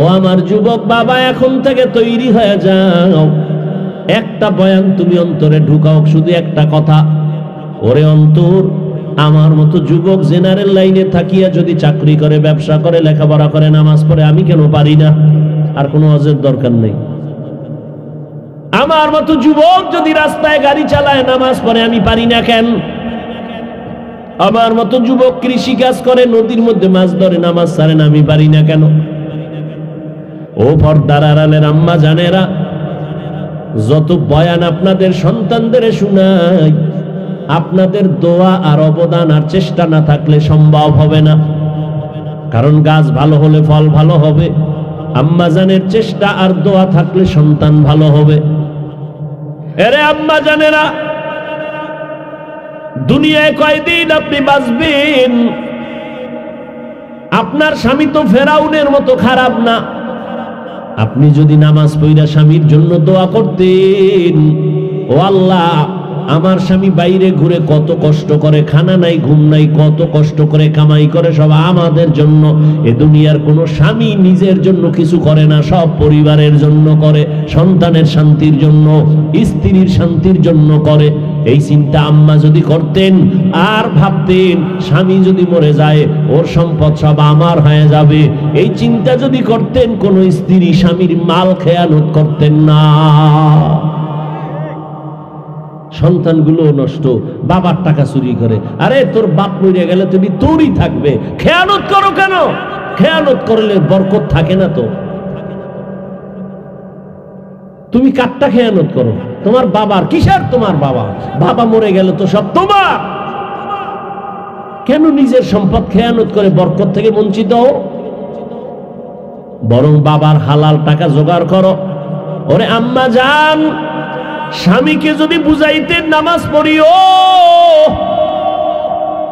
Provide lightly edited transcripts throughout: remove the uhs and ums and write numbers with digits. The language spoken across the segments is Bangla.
ও আমার যুবক বাবা, এখন থেকে তৈরি হয়ে যাও। একটা বয়ান তুমি অন্তরে ঢুকাও, শুধু একটা কথা, ওরে অন্তর, আমার মতো যুবক জেনারেল লাইনে থাকিয়া যদি চাকরি করে, ব্যবসা করে, লেখাপড়া করে, নামাজ পড়ে, আমি কেন পারি না? আর কোনো অজের দরকার নেই। আমার মতো যুবক যদি রাস্তায় গাড়ি চালায়, নামাজ পড়ে, আমি পারি না কেন? আমার মতো যুবক কৃষি কাজ করে, নদীর মধ্যে মাছ ধরে, নামাজ ছাড়ে না, আমি পারি না কেন? ও পর্দার আড়ালের আম্মা জানেরা, যত বয়ান আপনাদের সন্তানদের শোনাই, আপনাদের দোয়া আর অবদান আর চেষ্টা না থাকলে সম্ভব হবে না। কারণ গাছ ভালো হলে ফল ভালো হবে, আম্মা জানের চেষ্টা আর দোয়া থাকলে সন্তান ভালো হবে। এরে আম্মা জানেরা, দুনিয়ায় কয়দিন আপনি বাঁচবেন? আপনার স্বামী তো ফেরাউনের মতো খারাপ না। আপনি যদি নামাজ পড়া স্বামীর জন্য দোয়া করতেন, ও আল্লাহ, আমার স্বামী বাইরে ঘুরে কত কষ্ট করে, খানা নাই, ঘুম নাই, কত কষ্ট করে কামাই করে, সব আমাদের জন্য। এ দুনিয়ার কোনো স্বামী নিজের জন্য কিছু করে না, সব পরিবারের জন্য করে, সন্তানের শান্তির জন্য, স্ত্রীর শান্তির জন্য করে। এই চিন্তা আম্মা যদি করতেন, আর ভাবতেন স্বামী যদি মরে যায় ওর সম্পদ সব আমার হয়ে যাবে, এই চিন্তা যদি করতেন, কোন স্ত্রী স্বামীর মাল খেয়ানত করতেন না। সন্তানগুলো নষ্ট, বাবার টাকা চুরি করে। আরে তোর বাপ মরে গেলে তুমি তোরই থাকবে, খেয়ানত করো কেন? খেয়ানত করলে বরকত থাকে না তো। তুমি কারটা খেয়ানত করো? তোমার বাবার। কিসের তোমার বাবা? বাবা মরে গেলে তো সব তোমার। কেন নিজের সম্পদ খেয়ানত করে বরকত থেকে বঞ্চিত হও? বরং বাবার হালাল টাকা জোগাড় করো। ওরে আম্মা জান, স্বামীকে যদি বুঝাইতেন নামাজ পড়িও,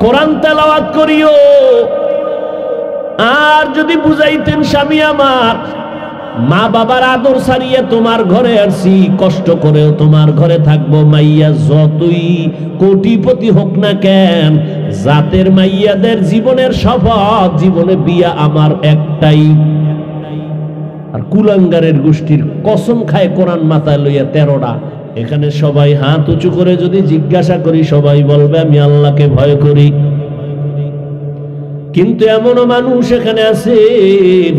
কোরআন তেলাওয়াত করিও, আর যদি বুঝাইতেন স্বামী আমার, মা বাবার আদর ছাড়িয়ে তোমার ঘরে আসছি, কষ্ট করেও তোমার ঘরে থাকবো, মাইয়া যতই কোটিপতি হোক না কেন, জাতের মাইয়াদের জীবনের শপথ, জীবনে বিয়া আমার একটাই। আর কুলাঙ্গারের গোষ্ঠীর কসম খায় কোরআন মাথায় লইয়া 13টা। এখানে সবাই হাত উঁচু করে যদি জিজ্ঞাসা করি, সবাই বলবে আমি আল্লাহকে ভয় করি। কিন্তু এমনও মানুষ এখানে আছেন,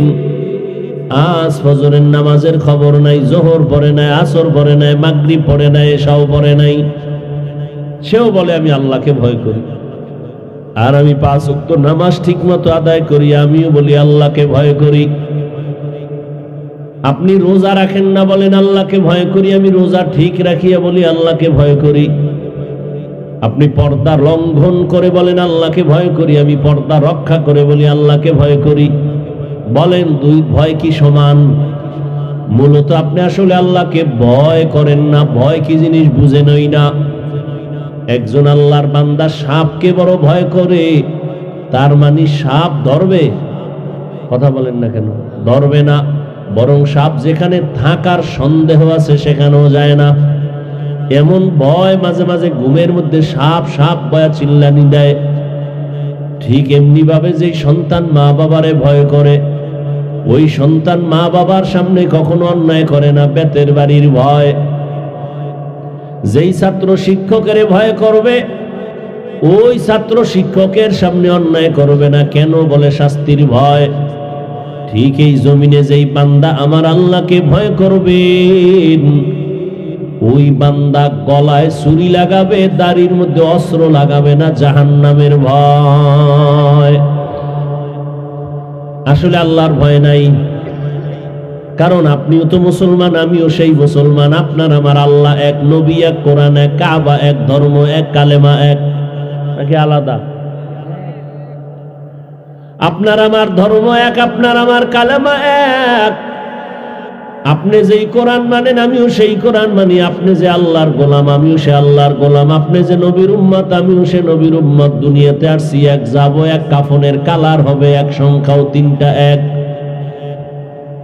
আজ ফজরের নামাজের খবর নাই, জোহর পড়ে নাই, আসর পড়ে নাই, মাগরিব পড়ে নাই, এশাও পড়ে নাই, সেও বলে আমি আল্লাহকে ভয় করি। আর আমি 5 ওয়াক্ত নামাজ ঠিক মতো আদায় করি, আমিও বলি আল্লাহকে ভয় করি। আপনি রোজা রাখেন না, বলেন আল্লাহকে ভয় করি। আমি রোজা ঠিক রাখিয়া বলি আল্লাহকে ভয় করি। আপনি পর্দা লঙ্ঘন করে বলেন আল্লাহকে ভয় করি। আমি পর্দা রক্ষা করে বলি আল্লাহকে ভয় করি। বলেন দুই ভয় কি সমান? মূলত আপনি আসলে আল্লাহকে ভয় করেন না, ভয় কি জিনিস বুঝেনই না। একজন আল্লাহর বান্দা সাপকে বড় ভয় করে, তার মানে সাপ ধরবে? কথা বলেন না কেন? ধরবে না, বরং সাপ যেখানে থাকার সন্দেহ আছে সেখানেও যায় না। এমন ভয় মাঝে মাঝে ঘুমের মধ্যে সাপ সাপ বয়া চিল্লানি দেয়। ঠিক এমনি ভাবে যে সন্তান মা বাবারে ভয় করে, ওই সন্তান মা বাবার সামনে কখনো অন্যায় করে না, বেতের বাড়ির ভয়। যেই ছাত্র শিক্ষকের ভয় করবে, ওই ছাত্র শিক্ষকের সামনে অন্যায় করবে না। কেন? বলে শাস্তির ভয়। ঠিক এই জমিনে যেই বান্দা আমার আল্লাহকে ভয় করবেন, ওই বান্দা গলায় ছুরি লাগাবে, দাড়ির মধ্যে অস্ত্র লাগাবে না, জাহান্নামের ভয়। আসলে আল্লাহর ভয় নাই, কারণ আপনিও তো মুসলমান, আমিও সেই মুসলমান। আপনার আমার আল্লাহ এক, নবী এক, কোরআন এক, কাবা এক, ধর্ম এক, কালেমা এক, নাকি আলাদা? আপনার আমার ধর্ম এক, আপনার আমার কালেমা এক। আপনি যেই কোরআন মানেন আমিও সেই কোরআন মানি। আপনি যে আল্লাহর গোলাম আমিও সে আল্লাহর গোলাম। আপনি যে নবীর উম্মত আমিও সে নবীর উম্মত। দুনিয়াতে আসছি এক, যাব এক, কাফনের কালার হবে এক, সংখ্যাও 3টা এক,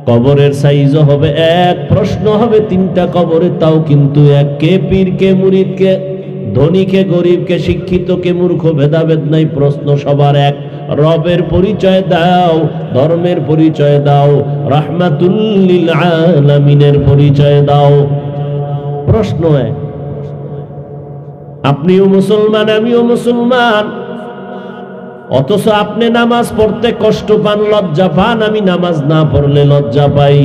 কবরের সাইজও হবে এক, প্রশ্ন হবে 3টা কবরে, তাও কিন্তু এক। কে পীর, কে মুরিদ, কে ধনী, কে গরিব, কে শিক্ষিত, কে মূর্খ, ভেদাভেদ নাই, প্রশ্ন সবার এক। রবের পরিচয় দাও, ধর্মের পরিচয় দাও, রাহমাতুল লিল আলামিনের পরিচয় দাও। প্রশ্ন এক, আপনিও মুসলমান আমিও মুসলমান, অথচ আপনি নামাজ পড়তে কষ্ট পান, লজ্জা পান, আমি নামাজ না পড়লে লজ্জা পাই।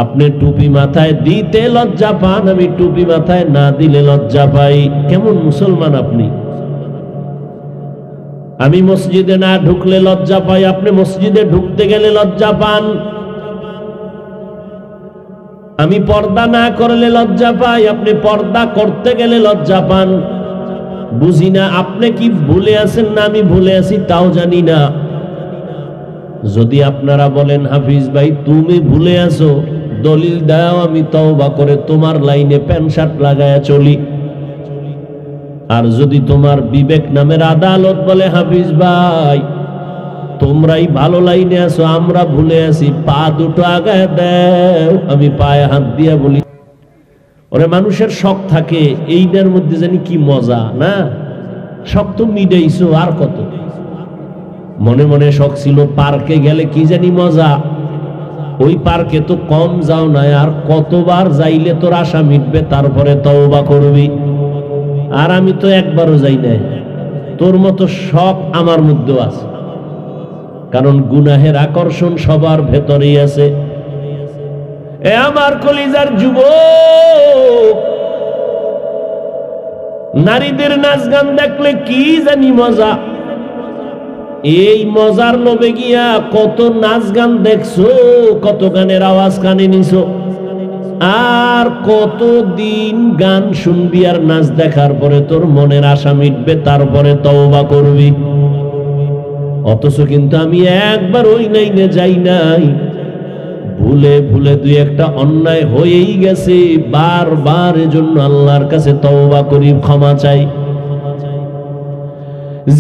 আপনি টুপি মাথায় দিতে লজ্জা পান, আমি টুপি মাথায় না দিলে লজ্জা পাই। কেমন মুসলমান আপনি? আমি মসজিদে না ঢুকলে লজ্জা পাই, আপনি মসজিদে ঢুকতে গেলে লজ্জা পান। আমি পর্দা না করলে লজ্জা পাই, আপনি পর্দা করতে গেলে লজ্জা পান। বুঝি না আপনি কি ভুলে আছেন না আমি ভুলে আছি তাও জানি না। যদি আপনারা বলেন হাফিজ ভাই তুমি ভুলে আছো, দলিল দাও, আমি তওবা করে তোমার লাইনে প্যান্ট শার্ট লাগায়া চলি। আর যদি তোমার বিবেক নামের আদালত বলে হাফিজ ভাই তোমরাই ভালো লাইনে আছো, আমরা ভুলে আছি, পা দুটো আগায় দাও, আমি পায়ে হাত দিয়া বলি ওরে মানুষের শখ থাকে এইটার মধ্যে জানি কি মজা না। শখ তো মিটাইছো, আর কত? মনে মনে শখ ছিল পার্কে গেলে কি জানি মজা, ওই পার্কে তো কম যাও না, আর কতবার যাইলে তোর আশা মিটবে তারপরে তওবা করবি। আর আমি তো একবারও যাই নাই। তোর মতো শখ আমার মধ্যেও আছে, কারণ গুনাহের আকর্ষণ সবার ভেতরেই আছে। এ আমার কলিজার যুবক, নারীদের নাচ গান দেখলে কি জানি মজা। এই মজার লোভে গিয়া কত নাচ গান দেখছো, কত গানের আওয়াজ কানে নিছো, আর কতদিন গান শুনবি আর নাচ দেখার পরে তোর মনের আশা মিটবে তারপরে তওবা করবি। অথচ কিন্তু আমি একবার ওই লাইনে যাই নাই। ভুলে ভুলে দুই একটা অন্যায় হয়েই গেছে, বারবার এজন্য আল্লাহর কাছে তওবা করি, ক্ষমা চাই।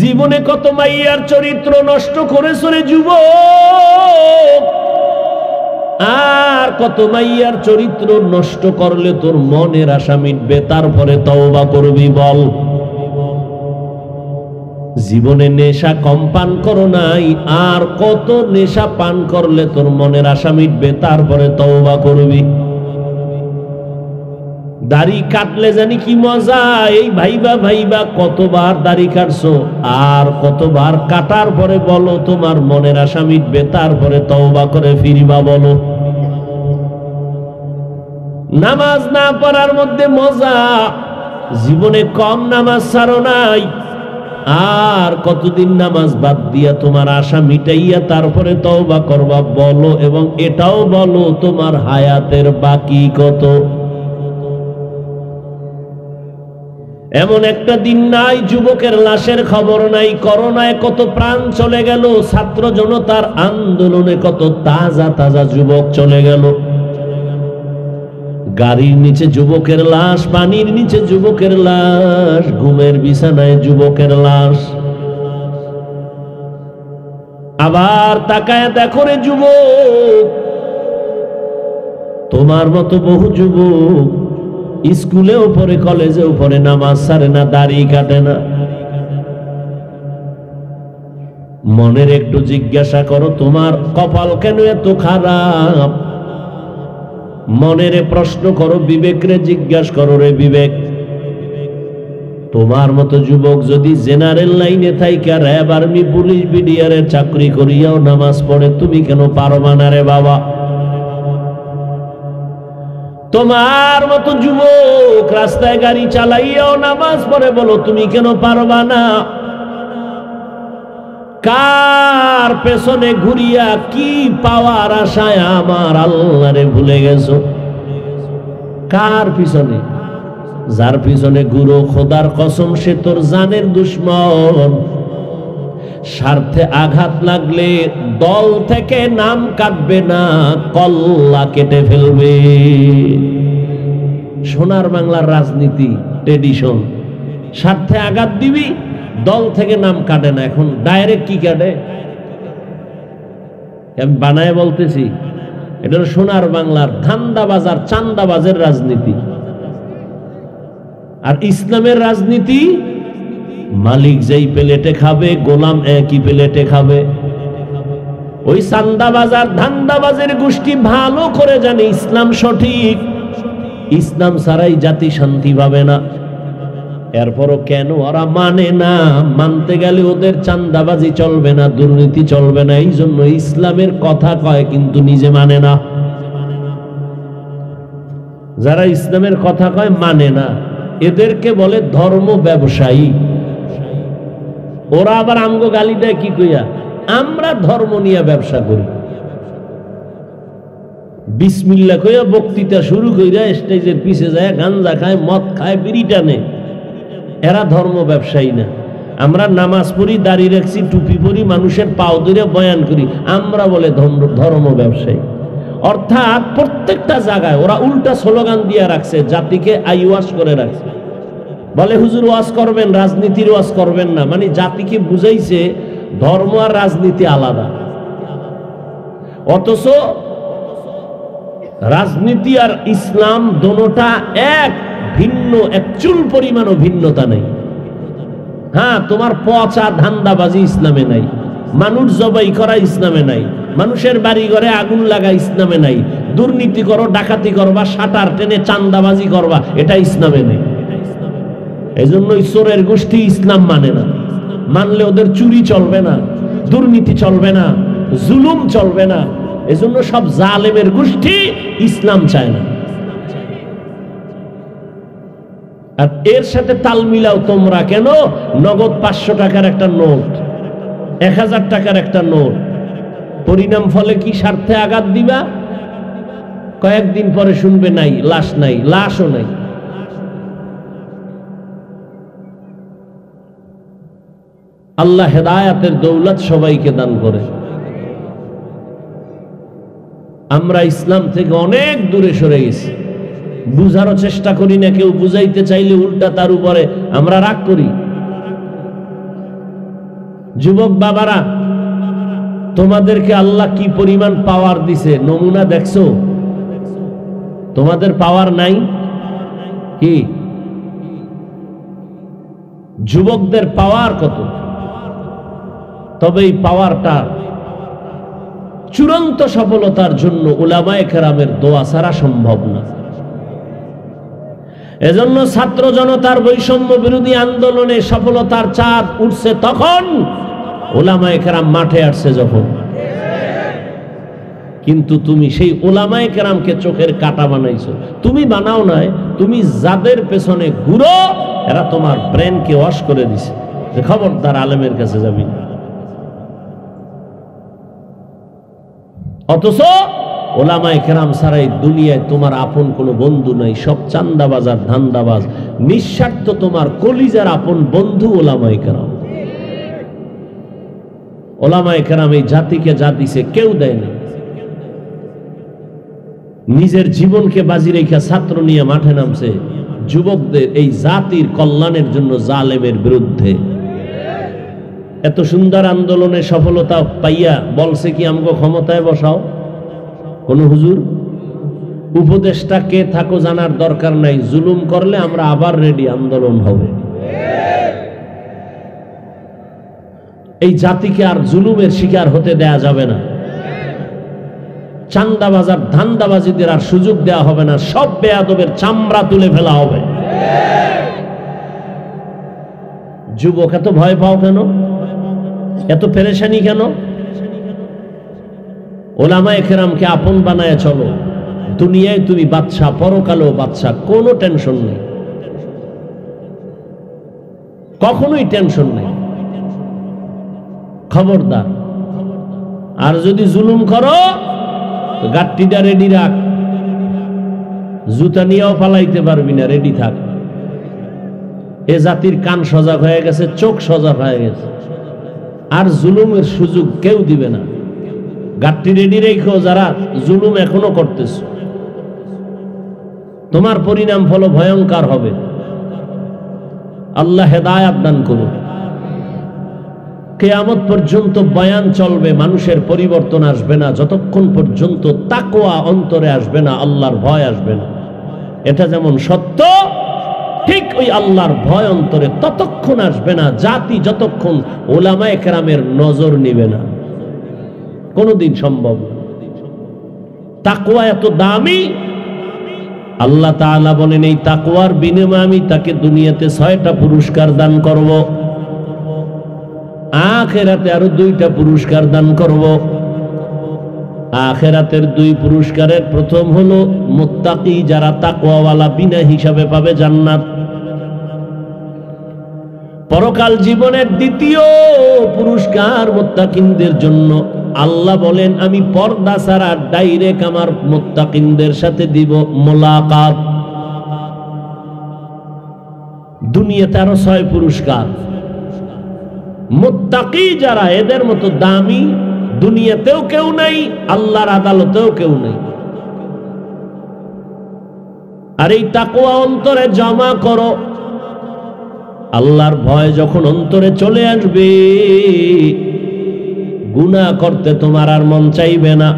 জীবনে কত মাইয়ার চরিত্র নষ্ট করেছো রে যুবক, আর কত মাইয়ার চরিত্র নষ্ট করলে তোর মনের আশা মিটবে তারপরে তওবা করবি বল। জীবনে নেশা কম পান করো নাই, আর কত নেশা পান করলে তোর মনের আশা মিটবে তারপরে তওবা করবি। দাড়ি কাটলে জানি কি মজা, এই ভাইবা ভাইবা কতবার দাড়ি কাটছো, আর কতবার কাটার পরে বলো তোমার মনের আশা মিটবে তারপরে তওবা করে ফিরিবা বলো। নামাজ না পড়ার মধ্যে মজা, জীবনে কম নামাজ ছাড়ো নাই, আর কতদিন নামাজ বাদ দিয়া তোমার আশা মিটাইয়া তারপরে তওবা করবা বলো। এবং এটাও বলো তোমার হায়াতের বাকি কত। এমন একটা দিন নাই যুবকের লাশের খবর নাই। করোনায় কত প্রাণ চলে গেল, ছাত্র জনতার আন্দোলনে কত তাজা তাজা যুবক চলে গেল। গাড়ির নিচে যুবকের লাশ, পানির নিচে যুবকের লাশ, ঘুমের বিছানায় যুবকের লাশ। আবার তাকায় দেখো রে যুবক, তোমার মতো বহু যুবক স্কুলেও পড়ে, কলেজেও পড়ে, নামাজ ছাড়ে না, দাড়ি কাটে না। মনের একটু জিজ্ঞাসা করো তোমার কপাল কেন এত খারাপ। মনের প্রশ্ন করো, বিবেকরে জিজ্ঞাসা করো, রে বিবেক তোমার মতো যুবক যদি জেনারেল লাইনে থাইকা র্যাব, আর্মি, পুলিশ, বিডিআরের চাকরি করিয়াও নামাজ পড়ে, তুমি কেন পারবা না রে বাবা? তোমার মতো যুবক রাস্তায় গাড়ি চালাইয়াও নামাজ পড়ে, বলো তুমি কেন পারবা না? কার পেছনে ঘুরিয়া কি পাওয়ার আশায় আমার আল্লাহরে ভুলে গেছো? কার পিছনে? যার পিছনে ঘুরো খোদার কসম সে তোর জানের দুশ্মন। স্বার্থে আঘাত লাগলে দল থেকে নাম কাটবে না, কল্লা কেটে ফেলবে। সোনার বাংলার রাজনীতি ট্রেডিশন, স্বার্থে আঘাত দিবি, দল থেকে নাম কাটে না। এখন ডাইরেক্ট কি কাটে? আমি বানায় বলতেছি, এটা সোনার বাংলার ধান্দাবাজার, চান্দাবাজের রাজনীতি। আর ইসলামের রাজনীতি মালিক যেই প্লেটে খাবে গোলাম একই প্লেটে খাবে। ওই চান্দাবাজ আর ধান্দাবাজের গোষ্ঠী ভালো করে জানে ইসলাম সঠিক, ইসলাম ছাড়াই জাতি শান্তি পাবে না। এরপরও কেন ওরা মানে না? মানতে গেলে ওদের চান্দাবাজি চলবে না, দুর্নীতি চলবে না। এই জন্য ইসলামের কথা কয় কিন্তু নিজে মানে না। যারা ইসলামের কথা কয় মানে না, এদেরকে বলে ধর্ম ব্যবসায়ী। ওরা আবার আমগো গালি দেয় কি কইয়া? আমরা ধর্ম নিয়ে ব্যবসা করি। বিসমিল্লাহ কইয়া বক্তৃতা শুরু কইরা স্টেজের পিছে যায় গাঞ্জা খায়, মদ খায়, বিড়ি টানে। এরা ধর্ম ব্যবসায়ী না। আমরা নামাজ পড়ি, দাড়ি রাখছি, টুপি পরি, মানুষের পাও ধরে বয়ান করি, আমরা বলে ধর্ম ব্যবসায়ী। অর্থাৎ প্রত্যেকটা জায়গায় ওরা উল্টা স্লোগান দিয়ে রাখছে, জাতিকে আইওয়াশ করে রাখছে। বলে হুজুর ওয়াজ করবেন, রাজনীতির ওয়াজ করবেন না। মানে জাতিকে বুঝাইছে ধর্ম আর রাজনীতি আলাদা। অথচ রাজনীতি আর ইসলাম দোনোটা এক, ভিন্ন, এক চুল পরিমাণও ভিন্নতা নেই। হ্যাঁ, তোমার পচা ধান্দাবাজি ইসলামে নাই, মানুষ জবাই করা ইসলামে নাই, মানুষের বাড়ি ঘরে আগুন লাগা ইসলামে নাই, দুর্নীতি করো, ডাকাতি করবা, শাটার টেনে চান্দাবাজি করবা, এটা ইসলামে নেই। এই জন্যই চোরের গোষ্ঠী ইসলাম মানে না। মানলে ওদের চুরি চলবে না, দুর্নীতি চলবে না, জুলুম চলবে না। এজন্য সব জালেমের গোষ্ঠী ইসলাম চায় না। আর এর সাথে তাল মিলাও তোমরা কেন? নগদ 500 টাকার একটা নোট, 1000 টাকার একটা নোট, পরিণাম ফলে কি স্বার্থে আঘাত দিবা? কয়েকদিন পরে শুনবে নাই, লাশ নাই, লাশও নাই। আল্লাহ হেদায়াতের দৌলত সবাইকে দান করে। আমরা ইসলাম থেকে অনেক দূরে সরে গেছি, বুঝারও চেষ্টা করি না। কেউ বুঝাইতে চাইলে উল্টা তার উপরে আমরা রাগ করি। যুবক বাবারা, তোমাদেরকে আল্লাহ কি পরিমাণ পাওয়ার দিছে নমুনা দেখছো? তোমাদের পাওয়ার নাই কি? যুবকদের পাওয়ার কত? তবে এই পাওয়ারটা চূড়ান্ত সফলতার জন্য উলামায়ে কেরামের দোয়া ছাড়া সম্ভব না। এজন্য ছাত্র জনতার বৈষম্য বিরোধী আন্দোলনে সফলতার চাঁদ উঠছে তখন, উলামায়ে কেরাম মাঠে আসছে যখন। কিন্তু তুমি সেই উলামায়ে কেরামকে চোখের কাটা বানাইছো। তুমি বানাও নাই, তুমি যাদের পেছনে ঘুরো এরা তোমার ব্রেনকে ওয়াশ করে দিছে যে খবরদার আলেমের কাছে যাবি না। অথচ ওলামায়ে কেরাম ছাড়াই দুনিয়ায় তোমার আপন কোনো বন্ধু নাই, সব চান্দাবাজ আর ধান্দাবাজ। নিঃস্বার্থ তোমার কলিজার আপন বন্ধু ওলামায়ে কেরাম। ওলামায়ে কেরাম এই জাতিকে যা দিছে কেউ দেয় না। নিজের জীবনকে বাজি রেখে ছাত্র নিয়ে মাঠে নামছে যুবকদের এই জাতির কল্যাণের জন্য, জালেমের বিরুদ্ধে। এত সুন্দর আন্দোলনে সফলতা পাইয়া বলছে কি আমাকে ক্ষমতায় বসাও? কোন হুজুর উপদেষ্টা কে থাকো জানার দরকার নাই, জুলুম করলে আমরা আবার রেডি, আন্দোলন হবে। এই জাতিকে আর জুলুমের শিকার হতে দেয়া যাবে না। চান্দাবাজ আর ধান্দাবাজিদের আর সুযোগ দেয়া হবে না। সব বেয়াদবের চামড়া তুলে ফেলা হবে। যুবক এত ভয় পাও কেন? এত পেরেশানি কেন? ওলামায়ে কেরামকে আপন বানায় চলো। দুনিয়ায় তুমি বাদশা, পরকালেও বাদশা, কোনো টেনশন নেই, কখনোই টেনশন নেই। খবরদার, আর যদি জুলুম করো গাট্টিটা রেডি রাখ, জুতা নিয়েও পালাইতে পারবি না, রেডি থাক। এ জাতির কান সজাগ হয়ে গেছে, চোখ সজাগ হয়ে গেছে, আর জুলুমের সুযোগ কেউ দিবে না। গাট্টি রেডি রেখো যারা জুলুম এখনো করতেছ, তোমার পরিণাম ফলো ভয়ঙ্কর হবে। আল্লাহ হেদায়াত দান করুন। কিয়ামত পর্যন্ত বয়ান চলবে, মানুষের পরিবর্তন আসবে না যতক্ষণ পর্যন্ত তাকওয়া অন্তরে আসবে না, আল্লাহর ভয় আসবে না। এটা যেমন সত্য, ঠিক ওই আল্লাহর ভয় অন্তরে ততক্ষণ আসবে না জাতি যতক্ষণ উলামায়ে কেরামের নজর নিবে না। কোনদিন সম্ভব না। তাকওয়া এত দামি, আল্লাহ তাআলা বলেন এই তাকওয়ার বিনিময়ে আমি তাকে দুনিয়াতে 6টা পুরস্কার দান করব, আখিরাতে আরো 2টা পুরস্কার দান করব। আখিরাতের 2 পুরস্কারের প্রথম হলো মুত্তাকি, যারা তাকওয়াওয়ালা বিনা হিসাবে পাবে জান্নাত। পরকাল জীবনের দ্বিতীয় পুরস্কার মুত্তাকিনদের জন্য। আল্লাহ বলেন আমি পর্দা ছাড়া ডাইরেক্ট আমার মুত্তাকিনদের সাথে দিব মোলাকাত। দুনিয়াতে আরো 6 পুরস্কার। মুত্তাকি যারা, এদের মতো দামি দুনিয়াতেও কেউ নাই, আল্লাহর আদালতেও কেউ নাই। আর এই তাকওয়া অন্তরে জমা করো। আল্লাহর ভয় যখন অন্তরে চলে আসবে, গুনাহ করতে তোমার আর মন চাইবে না।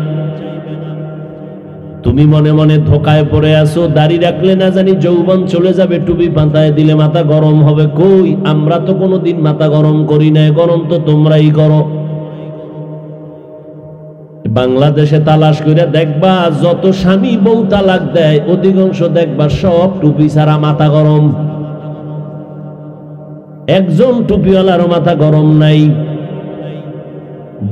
তুমি মনে মনে ধোকায় পড়ে আছো, দাড়ি রাখলে না জানি যৌবন চলে যাবে, টুপি মাথায় দিলে মাথা গরম হবে। কই, আমরা তো কোনোদিন মাথা গরম করি না, গরম তো তোমরাই করো। বাংলাদেশে তালাশ করে দেখবা যত স্বামী বউ তালাক দেয় অধিকাংশ দেখবা সব টুপি ছাড়া মাথা গরম। একজন টুপিওয়ালারও মাথা গরম নাই।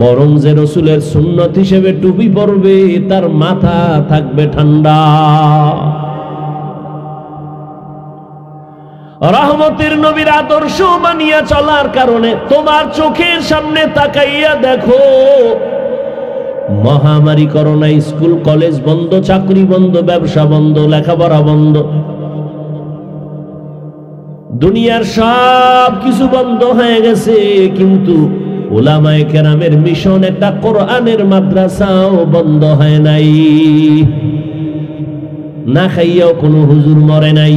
বরং যে রাসূলের সুন্নত হিসেবে টুপি পরবে তার মাথা থাকবে ঠান্ডা। রহমতের নবীর আদর্শ মানিয়া চলার কারণে তোমার চোখের সামনে তাকাইয়া দেখো, মহামারী করোনা, স্কুল কলেজ বন্ধ, চাকরি বন্ধ, ব্যবসা বন্ধ, লেখাপড়া বন্ধ, দুনিয়ার সব কিছু বন্ধ হয়ে গেছে। কিন্তু উলামায়ে কেরামের মিশন, একটা কোরআনের মাদ্রাসাও বন্ধ হয় নাই। না খাইয়াও কোনো হুজুর মরে নাই।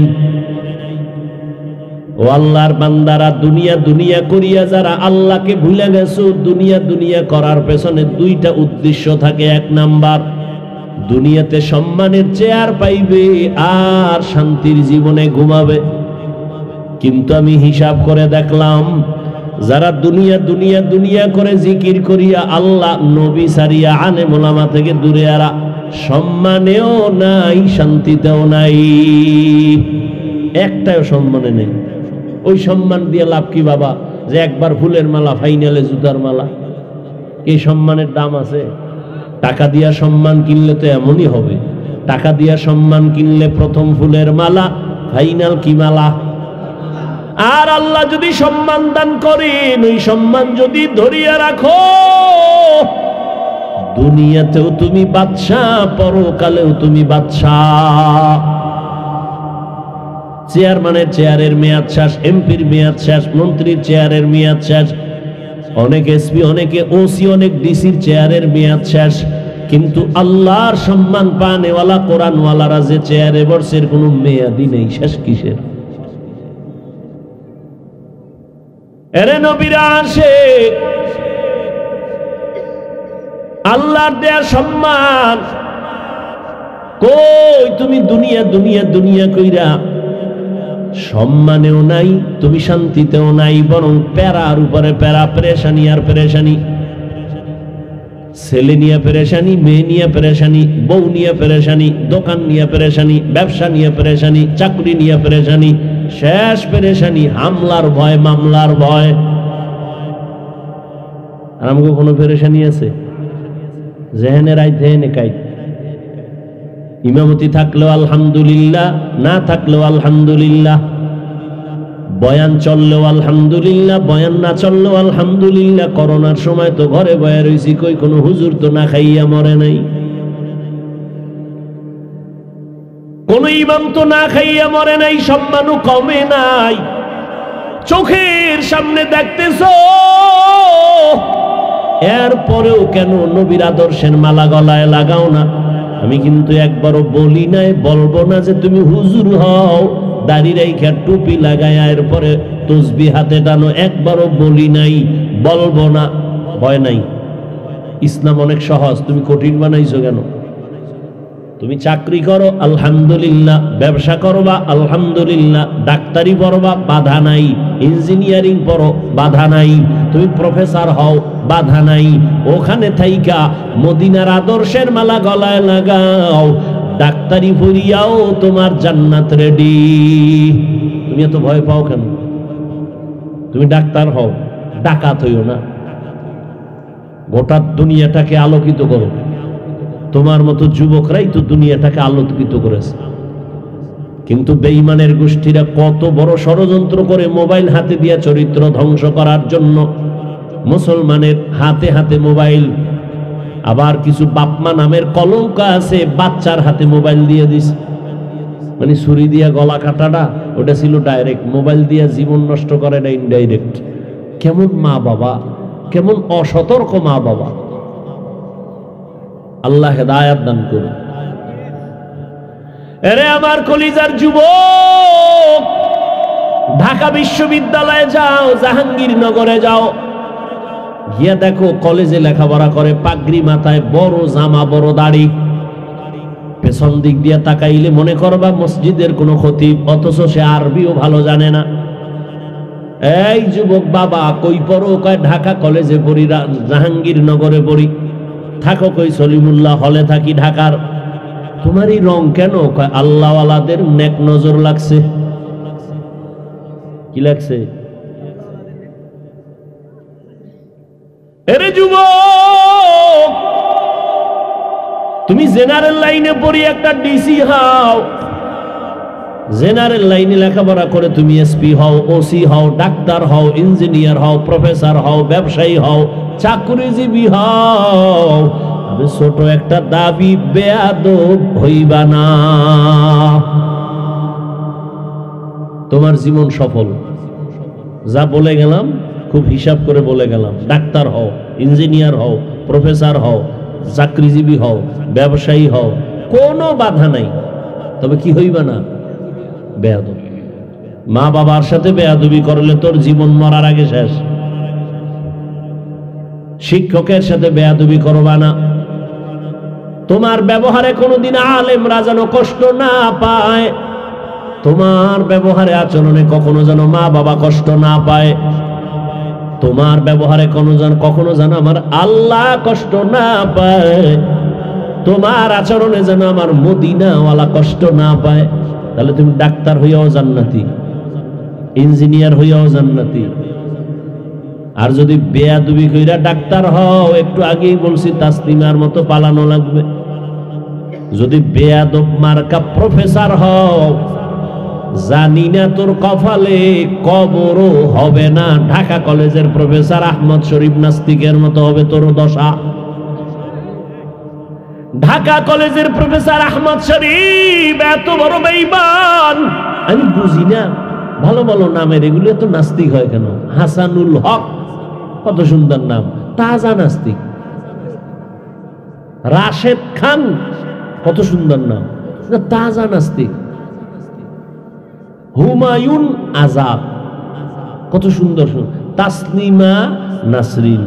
ও আল্লাহর বান্দারা, দুনিয়া দুনিয়া করিয়া যারা আল্লাহকে ভুলে গেছো, দুনিয়া দুনিয়া করার পেছনে 2টা উদ্দেশ্য থাকে। 1 নাম্বার, দুনিয়াতে সম্মানের চেয়ার পাইবে আর শান্তির জীবনে ঘুমাবে। কিন্তু আমি হিসাব করে দেখলাম, যারা দুনিয়া দুনিয়া দুনিয়া করে জিকির করিয়া আল্লাহ নবী সারিয়া আলেম ওলামা থেকে দূরে, এরা সম্মানেও নাই, শান্তিতেও নাই, একটাও সম্মানে নেই। ওই সম্মান দিয়ে লাভ কি বাবা? যে একবার ফুলের মালা, ফাইনালে জুতার মালা, এই সম্মানের দাম আছে? টাকা দিয়া সম্মান কিনলে তো এমনই হবে। টাকা দিয়া সম্মান কিনলে প্রথম ফুলের মালা, ফাইনাল কি মালা? আর আল্লাহ যদি সম্মান দান করেন, ওই সম্মান যদি ধরিয়া রাখো, দুনিয়াতেও তুমি বাদশাহ, পরকালেও তুমি বাদশাহ। চেয়ারম্যানের চেয়ারের মেয়াদ শেষ, এমপির মেয়াদ শেষ, মন্ত্রীর চেয়ারের মেয়াদ শেষ, অনেক এসপি, অনেকে ওসি, অনেক ডিসির চেয়ারের মেয়াদ শেষ। কিন্তু আল্লাহর সম্মান পানেওয়ালা কোরআনওয়ালারা যে চেয়ারে বসে, কোনো মেয়াদই নেই। শেষ কিসের? এরে নবীরা আসে, আল্লাহর দেয়া সম্মান কই? তুমি দুনিয়া দুনিয়া দুনিয়া কইরা সম্মানেও নাই, তুমি শান্তিতেও নাই, বরং প্যারার উপরে প্যারা, পেরেশানি আর পেরেশানি। ছেলে নিয়ে পেরেশানি, মেয়ে নিয়ে পেরেশানি, বউ নিয়ে পেরেশানি, দোকান নিয়ে পেরেশানি, ব্যবসা নিয়ে পেরেশানি, চাকরি নিয়ে পেরেশানি, শেষ পেরেশানি হামলার ভয়, মামলার ভয়। আর আমাকে কোনো পেরেশানি আছে? জেহেনে রাইত হেনে কাইত। ইমামতি থাকলেও আলহামদুলিল্লাহ, না থাকলেও আলহামদুলিল্লাহ, বয়ান চললেও আলহামদুলিল্লাহ, বয়ান না চললেও আলহামদুলিল্লাহ। করোনার সময় তো ঘরে বয়া রয়েছি, কই কোনো হুজুর তো না খাইয়া মরে নাই, কোন ইমাম তো না খাইয়া মরে নাই, সম্মানও কমে নাই। চোখের সামনে দেখতেছো, এরপরেও কেন নবীর আদর্শের মালা গলায় লাগাও না? আমি কিন্তু একবারও বলি নাই, বলবো না যে তুমি হুজুর হও, দাড়ি রাইখা টুপি লাগায়া এরপরে তসবিহ হাতে টানো, একবারও বলি নাই, বলবো না। ভয় নাই। ইসলাম অনেক সহজ, তুমি কঠিন বানাইছো কেন? তুমি চাকরি করো আলহামদুলিল্লাহ, ব্যবসা করবা আলহামদুলিল্লাহ, ডাক্তারি পড়বা বাধা নাই, ইঞ্জিনিয়ারিং পড়ো বাধা নাই, তুমি প্রফেসর হও বাধা নাই, ওখানে থাইকা মদিনার আদর্শের মালা গলায় লাগাও, ডাক্তারি পড়িয়াও তোমার জান্নাত রেডি। তুমি এত ভয় পাও কেন? তুমি ডাক্তার হও, ডাকাত হইও না, গোটা দুনিয়াটাকে আলোকিত করো। তোমার মতো যুবকরাই তো দুনিয়াটাকে আলোকিত করেছে। কিন্তু বেঈমানের গোষ্ঠীরা কত বড় ষড়যন্ত্র করে মোবাইল হাতে দিয়া চরিত্র ধ্বংস করার জন্য। মুসলমানের হাতে হাতে মোবাইল, আবার কিছু বাপমা নামের কলঙ্ক আছে, বাচ্চার হাতে মোবাইল দিয়ে দিস, মানে ছুরি দিয়া গলা কাটাটা ওটা ছিল ডাইরেক্ট, মোবাইল দিয়া জীবন নষ্ট করে না ইনডাইরেক্ট। কেমন মা বাবা, কেমন অসতর্ক মা বাবা। আল্লাহ হেদায়াত দান করুন। এরে আমার কলিজার যুবক, ঢাকা বিশ্ববিদ্যালয়ে যাও, জাহাঙ্গীরনগরে যাও, গিয়া দেখো কলেজে লেখাপড়া করে, পাগড়ি মাথায়, বড় জামা, বড় দাড়ি, পেছন দিক দিয়ে তাকাইলে মনে করবা মসজিদের কোনো খতিব, অথচ সে আরবিও ভালো জানে না। এই যুবক বাবা, কই পড়ো? কয় ঢাকা কলেজে পড়ি, জাহাঙ্গীরনগরে পড়ি। থাকো কই? সলিমুল্লাহ হলে থাকি ঢাকার। তোমারই রং কেন? কয় আল্লাহওয়ালাদের নেক নজর লাগছে। কি লাগছে? এরে যুবক, তুমি জেনারেল লাইনে পড়ি একটা ডিসি হও, জেনারেল লাইনে লেখাপড়া করে তুমি এসপি হও, ওসি হও, ডাক্তার হও, ইঞ্জিনিয়ার হও, প্রফেসর হও, ব্যবসায়ী হও, চাকরিজীবী হও, তবে ছোট একটা দাবি, বেয়াদব হইবা না। তোমার জীবন সফল। যা বলে গেলাম খুব হিসাব করে বলে গেলাম। ডাক্তার হও, ইঞ্জিনিয়ার হও, প্রফেসর হও, চাকরিজীবী হও, ব্যবসায়ী হও, কোনো বাধা নাই, তবে কি হইবা না? বেয়াদব। মা বাবার সাথে বেয়াদবি করলে তোর জীবন মরার আগে শেষ। শিক্ষকের সাথে বেয়াদবি করবা না। তোমার ব্যবহারে কোনোদিন আলেমরা যেন কষ্ট না পায়, তোমার ব্যবহারে আচরণে কখনো যেন মা বাবা কষ্ট না পায়, তোমার ব্যবহারে কখনো যেন আমার আল্লাহ কষ্ট না পায়, তোমার আচরণে যেন আমার মদিনাওয়ালা কষ্ট না পায়। তাহলে তুমি ডাক্তার হইয়াও জান্নাতি, ইঞ্জিনিয়ার হইয়াও জান্নাতি। আর যদি বেয়াদবি কইরা ডাক্তার হও, একটু আগেই বলছি তাসলিমার মতো পালানো লাগবে। যদি বেয়াদব মার্কা প্রফেসর হও, জানি না তোর কপালে কবরও হবে না। ঢাকা কলেজের প্রফেসর আহমদ শরীফ নাস্তিকের মতো হবে তোর দশা। ঢাকা কলেজের প্রফেসর আহমদ শরীফ এত বড় বেঈমান, আমি বুঝি না। ভালো ভালো নামের এগুলো তো নাস্তিক হয় কেন? হাসানুল হক, কত সুন্দর নাম, তাজা নাস্তিক। রাশেদ খান, কত সুন্দর নাম, তাজা নাস্তিক। হুমায়ুন আজাদ, কত সুন্দর। তাসলিমা নাসরিন,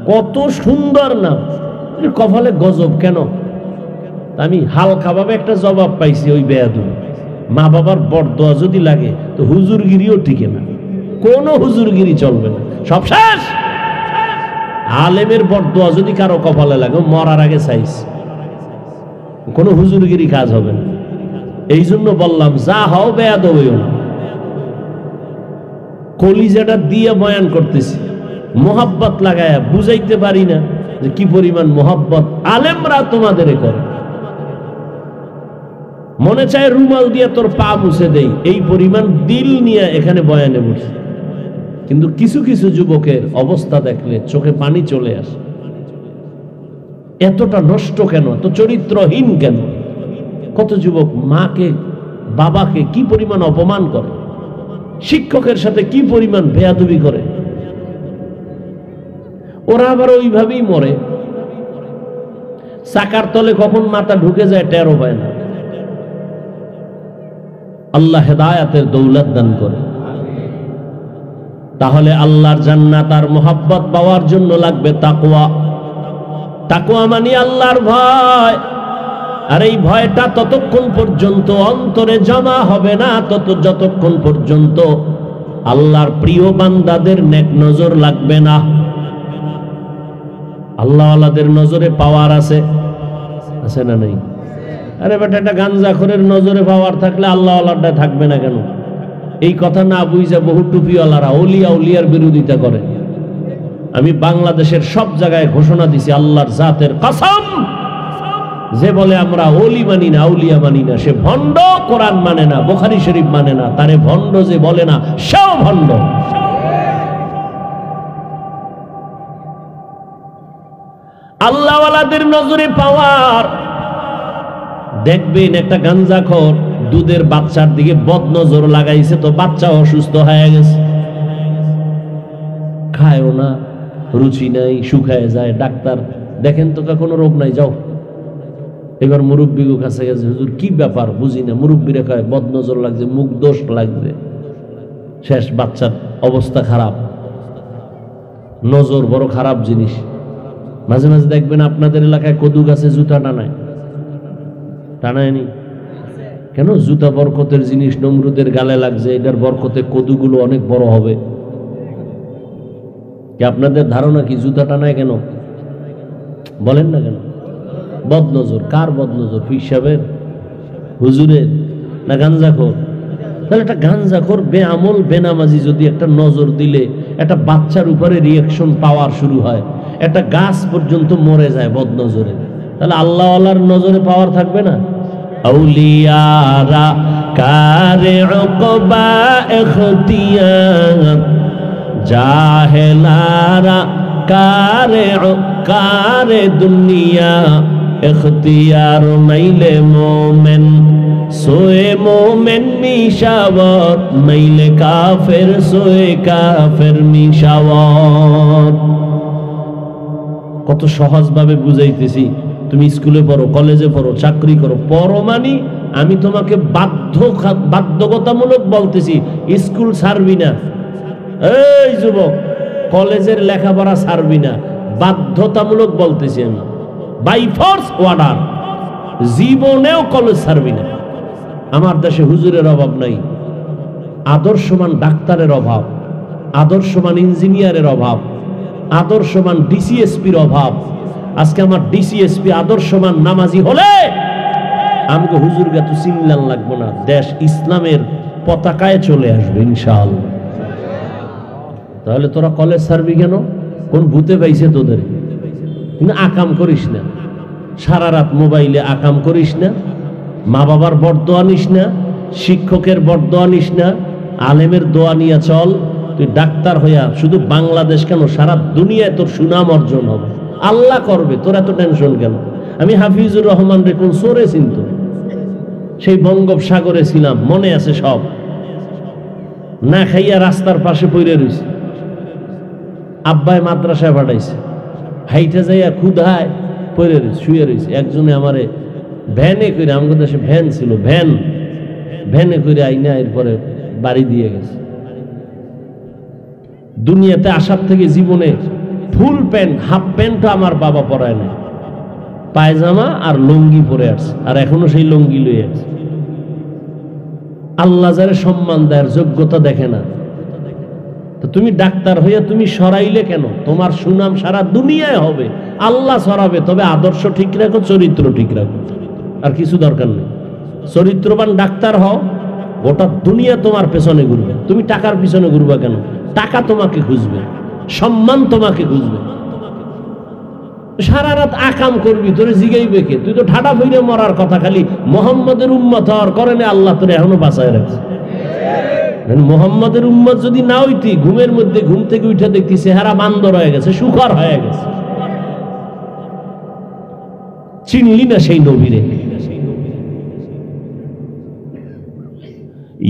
কত সুন্দর নাম। কপালে গজব কেন? আমি হালকাভাবে একটা জবাব পাইছি, ওই বেয়াদব। মা বাবার বরদোয়া যদি লাগে তো হুজুরগিরিও টিকে না, কোনো হুজুরগিরি চলবে না, সব শেষ। আলেমের বরদোয়া যদি কারো কপালে লাগে, মরার আগে চাইস, কোনো হুজুরগিরি কাজ হবে না। এই জন্য বললাম, যা হও বেয়াদব হইও না। কলিজাটা দিয়ে বয়ান করতেছি, মোহাব্বত লাগায়া বুঝাইতে পারি না যে কি পরিমাণ মোহাব্বত আলেমরা তোমাদের করে। মনে চায় রুমাল দিয়ে তোর পা মুছে দেই, এই পরিমাণ দিল নিয়ে এখানে বয়ানে বসে। কিন্তু কিছু কিছু যুবকের অবস্থা দেখলে চোখে পানি চলে আসে। এতটা নষ্ট কেন? তো চরিত্রহীন কেন? কত যুবক মাকে বাবাকে কি পরিমাণ অপমান করে, শিক্ষকের সাথে কি পরিমাণ বেয়াদবি করে। ওরা আবার ওইভাবেই মরে, চাকার তলে কখন মাথা ঢুকে যায় টেরও পায় না। আল্লাহ হেদায়াতের দৌলত দান করে। তাহলে আল্লাহর জান্নাত আর মোহাব্বত পাওয়ার জন্য লাগবে তাকওয়া। তাকওয়া মানে আল্লাহর ভয়। আর এই ভয়টা ততক্ষণ পর্যন্ত অন্তরে জমা হবে না যতক্ষণ পর্যন্ত আল্লাহর প্রিয় বান্দাদের নেক নজর লাগবে না। আল্লাহওয়ালাদের নজরে পাওয়ার আছে না নেই? আরে বেটা, একটা গাঞ্জাখোরের নজরে পাওয়ার থাকলে আল্লাহওয়ালাটা থাকবে না কেন? এই কথা না বুঝে বহু টুপিওয়ালারা উলিয়ার বিরোধিতা করে। আমি বাংলাদেশের সব জায়গায় ঘোষণা দিছি আল্লাহর জাতের কসম, যে বলে আমরা ওলি মানি না, আউলিয়া মানি না, সে ভণ্ড। কোরআন মানে না, বুখারী শরীফ মানে না, তারে ভণ্ড যে বলে না সেও ভণ্ড। আল্লাহওয়ালাদের নজরে পাওয়ার দেখবেন। একটা গাঞ্জাখোর দুধের বাচ্চার দিকে বদনজর লাগাইছে, তো বাচ্চা অসুস্থ হয়ে গেছে, খায়ও না, রুচি নাই, শুকায় যায়। ডাক্তার দেখেন তো কোনো রোগ নাই, যাও। এবার মুরব্বীর কাছে গেছে, হুজুর কি ব্যাপার বুঝি না। মুরব্বীরা কয় বদনজর লাগছে, মুখ দোষ লাগছে। শেষ, বাচ্চার অবস্থা খারাপ। নজর বড় খারাপ জিনিস। মাঝে মাঝে দেখবেন আপনাদের এলাকায় কদু গাছে জুতা টানায়নি কেন? জুতা বরকতের জিনিস, নমরুদের গালে লাগছে, এটার বরকতে কদুগুলো অনেক বড় হবে। কি আপনাদের ধারণা কি জুতা টানায় কেন? বলেন না কেন? বদনজর। কার বদনজর? পীর সাহেবের, হুজুরের, না গাঞ্জাখোর? তাহলে একটা গাঞ্জাখোর বেআমল বেনামাজি যদি একটা নজর দিলে একটা বাচ্চার উপরে রিয়াকশন পাওয়ার শুরু হয়, একটা গাছ পর্যন্ত মরে যায় বদনজরে, তাহলে আল্লাহওয়ালার নজরে পাওয়ার থাকবে না? আউলিয়ারা কারে উকবা ইখতিয়ার, জাহেলারা কারে দুনিয়া ইখতিয়ার। মাইলে মোমেন সোয়ে মোমেন মিশাওয়াত, মাইলে কাফের সোয়ে কাফের মিশাওয়াত। কত সহজভাবে বুঝাইতেছি। তুমি স্কুলে পড়ো, কলেজে পড়ো, চাকরি করো, পড়ো মানি আমি তোমাকে বাধ্যকতামূলক বলতেছি স্কুল ছাড়বি না। এই যুবক, কলেজের লেখাপড়া ছাড়বি না, বাধ্যতামূলক বলতেছি আমি, বাই ফোর্স অর্ডার। জীবনেও কলেজ ছাড়বি না। আমার দেশে হুজুরের অভাব নাই, আদর্শমান ডাক্তারের অভাব, আদর্শমান ইঞ্জিনিয়ারের অভাব, আদর্শমান ডিসিএসপির অভাব। আজকে আমার ডিসিএসপি আদর্শমান নামাজি হলে আমাকে হুজুরকে তো চিনলাম লাগবো না, দেশ ইসলামের পতাকায় চলে আসবে ইনশাআল্লাহ। তাহলে তোরা কলেজ ছাড়বি কেন? কোন ভূতে পাইছে তোদের? কিন্তু আকাম করিস না, সারা রাত মোবাইলে আকাম করিস না, মা বাবার বরদোয়া নিস না, শিক্ষকের বরদোয়া নিস না, আলেমের দোয়া নিয়ে চল। তুই ডাক্তার হইয়া শুধু বাংলাদেশ কেন, সারা দুনিয়ায় তোর সুনাম অর্জন হবে, আল্লাহ করবে। তোর এত টেনশন কেন? আমি হাফিজুর রহমান রে কোন সোরে চিনত, সেই বঙ্গোপসাগরে ছিলাম, মনে আছে সব। না খাইয়া রাস্তার পাশে পড়ে রয়েছে, আব্বাই মাদ্রাসায় পাঠাইছে, হাইটা যাইয়া ক্ষুধায় পড়ে রয়েছে, শুয়ে রয়েছে। একজনে আমারে ভ্যানে করে, আমাদের দেশে ভ্যান ছিল, ভ্যানে করে আইনা এরপরে বাড়ি দিয়ে গেছে। দুনিয়াতে আসার থেকে জীবনে ফুল প্যান্ট, হাফ প্যান্টও আমার বাবা পরায় না, পায়জামা আর লুঙ্গি পরে আসছে, আর এখনো সেই লুঙ্গি লয়ে আছে। আল্লাহ যারে সম্মান দেয়, যোগ্যতা দেখে না। তো তুমি ডাক্তার হইয়া তুমি সরাইলে কেন? তোমার সুনাম সারা দুনিয়ায় হবে, আল্লাহ সরাবে। তবে আদর্শ ঠিক রাখো, চরিত্র ঠিক রাখো, আর কিছু দরকার নেই। চরিত্রবান ডাক্তার হও, গোটা দুনিয়া তোমার পেছনে ঘুরবে। তুমি টাকার পিছনে ঘুরবা কেন? টাকা তোমাকে খুঁজবে, সম্মান তোমাকে খুঁজবে। সারা রাত আকাম করবি, তোরে জিগাইবে কে? তুই তো ঠাডা ফিরে মরার কথা, খালি মোহাম্মদের উম্মত হওয়ার কারণে আল্লাহ তোরে এখনো বাঁচায় রাখছে। মোহাম্মদের উম্মত যদি না হইতি, ঘুমের মধ্যে ঘুম থেকে উঠে দেখতি চেহারা বান্দর হয়ে গেছে, শুকর হয়ে গেছে, চিনলি না সেই নবীরে।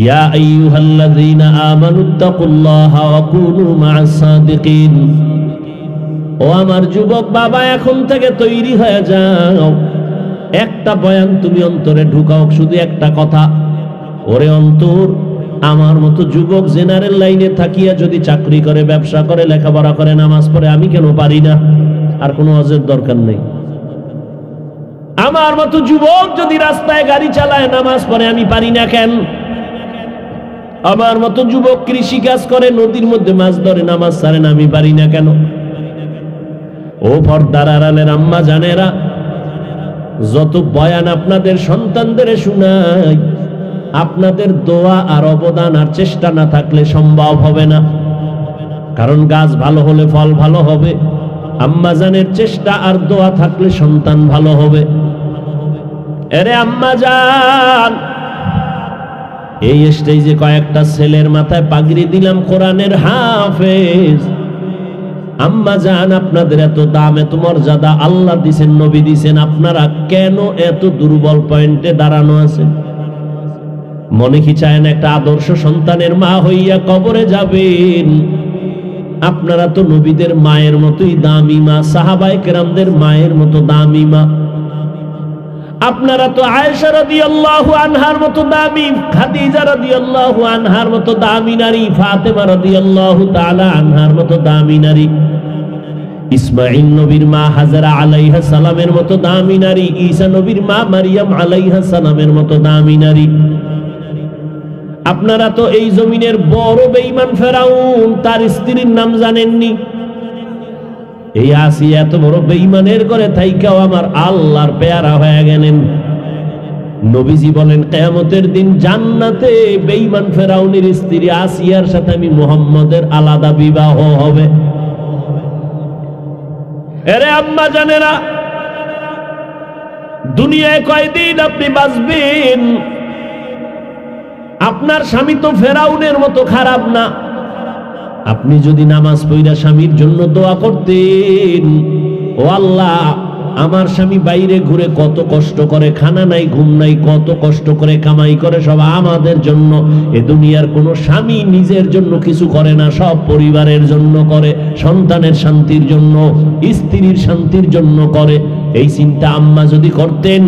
ইয়া আইয়ুহাল্লাযীনা আমানুত্তাকুল্লাহা ওয়া কুনু মা'আস সাদিকিন। ও আমার যুবক বাবা, এখন থেকে তৈরি হয়ে যাও। একটা বয়ান তুমি অন্তরে ঢুকাও, শুধু একটা কথা, ওরে অন্তর, আমার মতো যুবক জেনারেল লাইনে থাকিয়া যদি চাকরি করে, ব্যবসা করে, লেখাপড়া করে, নামাজ পড়ে, আমি কেন পারি না? আর কোনো অজের দরকার নেই। আমার মতো যুবক যদি রাস্তায় গাড়ি চালায় নামাজ পড়ে আমি পারি না কেন? আমার মতো যুবক কৃষি কাজ করে, নদীর মধ্যে মাছ ধরে, নামাজ ছাড়ে না, আমি পারি না কেন? ও পর্দার আড়ালের আম্মা জানেরা, যত বয়ান আপনাদের সন্তানদের শোনাই, আপনাদের দোয়া আর অবদান আর চেষ্টা না থাকলে সম্ভব হবে না। কারণ গাছ ভালো হলে ফল ভালো হবে, আম্মা জানের চেষ্টা আর দোয়া থাকলে সন্তান ভালো হবে। আরে আম্মা জান, এই স্টেজে কয়েকটা ছেলের মাথায় পাগড়ি দিলাম, কোরআনের হাফেজ। আম্মা জান, আপনাদের এত দাম, এত মর্যাদা আল্লাহ দিছেন, নবী দিছেন, আপনারা কেন এত দুর্বল পয়েন্টে দাঁড়ানো আছেন? মনে কি চায় না একটা আদর্শ সন্তানের মা হইয়া কবরে যাবেন? আপনারা তো নবীদের মায়ের মতোই দামি মা, সাহাবায়ে কেরামদের মায়ের মতো দামি মা। আপনারা তো আয়েশা রাদিয়াল্লাহু আনহার মতো দামি, খাদিজা রাদিয়াল্লাহু আনহার মতো দামি নারী, ফাতেমা রাদিয়াল্লাহু তাআলা আনহার মতো দামি নারী, ইসমাঈল নবীর মা হাজরা আলাইহা সালামের মতো দামি নারী, ঈসা নবীর মা মারিয়াম আলাইহা সালামের মতো দামি নারী। আপনারা তো এই জমিনের বড় বেঈমান ফেরাউন, তার স্ত্রীর নাম জানেননি। এই আসিয়া এত বড় বেঈমানের ঘরে থাইকাও আমার আল্লাহর পেয়ারা হয়ে গেলেন। নবীজি বলেন কিয়ামতের দিন জান্নাতে বেঈমান ফেরাউনের স্ত্রী আসিয়ার সাথে আমি মুহাম্মদের আলাদা বিবাহ হবে। আরে আম্মা জানেরা, দুনিয়ায় কয়দিন আপনি বাঁচবেন? আপনার স্বামী তো ফেরাউনের মতো খারাপ না। আপনি যদি নামাজ পড়া স্বামীর জন্য দোয়া করতেন, ও আল্লাহ আমার স্বামী বাইরে ঘুরে কত কষ্ট করে, খানা নাই ঘুম নাই, কত কষ্ট করে কামাই করে, সব আমাদের জন্য। এ দুনিয়ার কোনো স্বামী নিজের জন্য কিছু করে না, সব পরিবারের জন্য করে, সন্তানের শান্তির জন্য, স্ত্রীর শান্তির জন্য করে। এই চিন্তা আম্মা যদি করতেন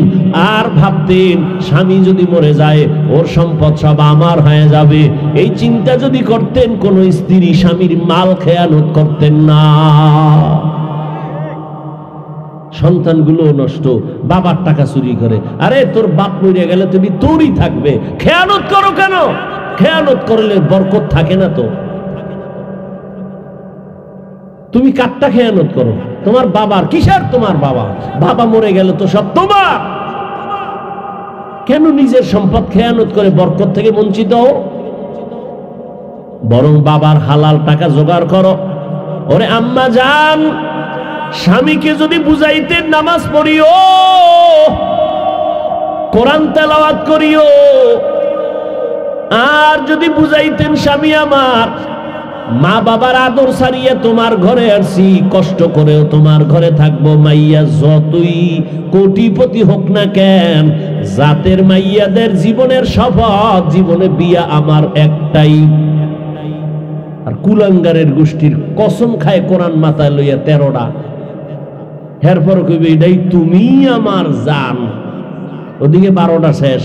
আর ভাবতেন স্বামী যদি মরে যায় ওর সম্পদ সব আমার হয়ে যাবে, এই চিন্তা যদি করতেন, কোন স্ত্রী স্বামীর মাল খেয়ানত করতেন না। সন্তানগুলো নষ্ট, বাবার টাকা চুরি করে। আরে তোর বাপ মরে গেলে তুমি তোরই থাকবে, খেয়ানত করো কেন? খেয়ানত করলে বরকত থাকে না তো। তুমি কাটটা খেয়ানত করো, তোমার বাবার কিসের? তোমার বাবা, বাবা মরে গেল তো সব তোমার। কেন নিজের সম্পদ খেয়ানত করে বরকত থেকে বঞ্চিত হও? বরং বাবার হালাল টাকা জোগাড় করো। ওরে আম্মা জান, স্বামীকে যদি বুঝাইতেন নামাজ পড়িও, কোরআন তেলাওয়াত করিও, আর যদি বুঝাইতেন স্বামী আমার মা বাবার আদর ছাড়িয়ে তোমার ঘরে আসছি, কষ্ট করেও তোমার ঘরে থাকবো, মাইয়া যতই কোটিপতি হোক না কেন, জাতের মাইয়াদের জীবনের শপথ, জীবনে বিয়া আমার একটাই। আর কুলাঙ্গারের গোষ্ঠীর কসম খায় কোরআন মাথায় লইয়া 13টা, এরপর কইবে এটাই তুমি আমার জান, ওদিকে 12টা শেষ।